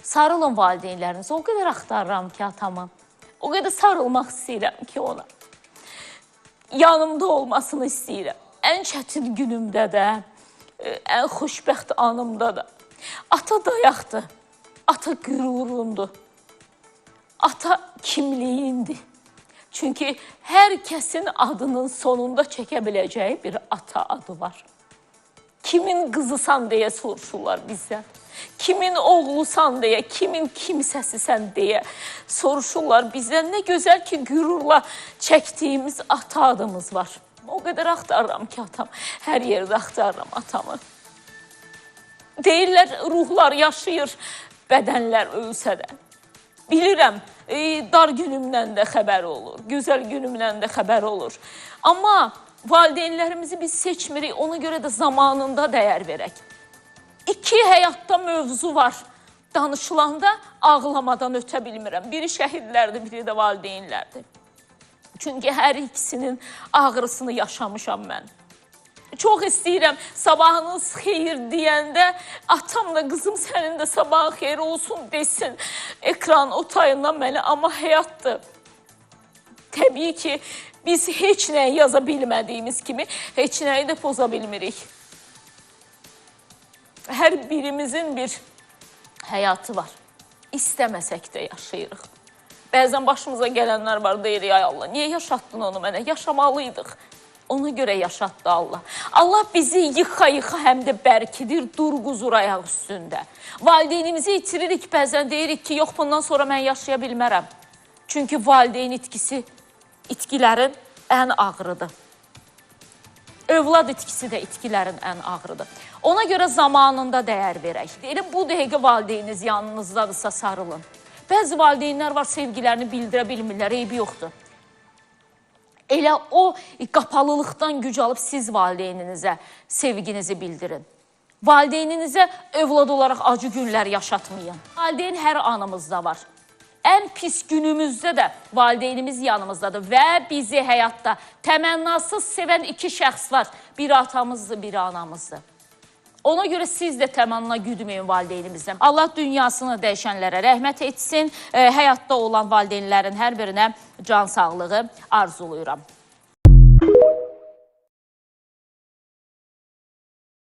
Sarılın valideynlərinizə. O qədər axtarıram ki, atamı. O qədər sarılmaq istəyirəm ki, ona. Yanımda olmasını istəyirəm. Ən çətin günümdə də, ən xoşbəxt anımda da. Ata dayaqdır, ata qürurundur, ata kimliyindir. Çünki hər kəsin adının sonunda çəkə biləcəyi bir ata adı var. Kimin qızısan deyə soruşurlar bizdən. Kimin oğlusan deyə, kimin kimsəsisən deyə soruşurlar bizdən. Nə gözəl ki, qürurla çəkdiyimiz ata adımız var. O qədər axtarıram ki, atam. Hər yerdə axtarıram atamı. Deyirlər, ruhlar yaşayır, bədənlər ölsə də. Bilirəm, dar günümdən də xəbər olur, gözəl günümdən də xəbər olur. Amma valideynlərimizi biz seçmirik, ona görə də zamanında dəyər verək. İki həyatda mövzu var. Danışılanda ağlamadan ötə bilmirəm. Biri şəhidlərdir, biri də valideynlərdir. Çünki hər ikisinin ağrısını yaşamışam mən. Çox istəyirəm, sabahınız xeyir deyəndə atam da qızım sənin də sabahın xeyir olsun desin ekran o tayından mənə, amma həyatdır. Təbii ki, biz heç nəyi yaza bilmədiyimiz kimi heç nəyi də poza bilmirik. Hər birimizin bir həyatı var. İstəməsək də yaşayırıq. Bəzən başımıza gələnlər var, deyirik, ay Allah, niyə yaşatdın onu mənə? Yaşamalıydıq. Ona görə yaşatdı Allah. Allah bizi yıxa-yıxa həm də bərkidir, durğuzur ayaq üstündə. Valideynimizi itiririk, bəzən deyirik ki, yox, bundan sonra mən yaşaya bilmərəm. Çünki valideyn itkisi itkilərin ən ağrıdır. Övlad itkisi də itkilərin ən ağrıdır. Ona görə zamanında dəyər verək. Deyirəm, bu dəqiqə valideyniniz yanınızdadırsa sarılın. Bəzi valideynlər var, sevgilərini bildirə bilmirlər, eybi yoxdur. Elə o qapalılıqdan güc alıb siz valideyninizə sevginizi bildirin. Valideyninizə övlad olaraq acı günlər yaşatmayın. Valideyn hər anımızda var. Ən pis günümüzdə də valideynimiz yanımızdadır və bizi həyatda təmənnasız sevən iki şəxs var. Biri atamızdır, biri anamızdır. Ona görə siz də təmanna güdməyin valideynimizdən. Allah dünyasını dəyişənlərə rəhmət etsin. Həyatda olan valideynlərin hər birinə can sağlığı arzuluyuram.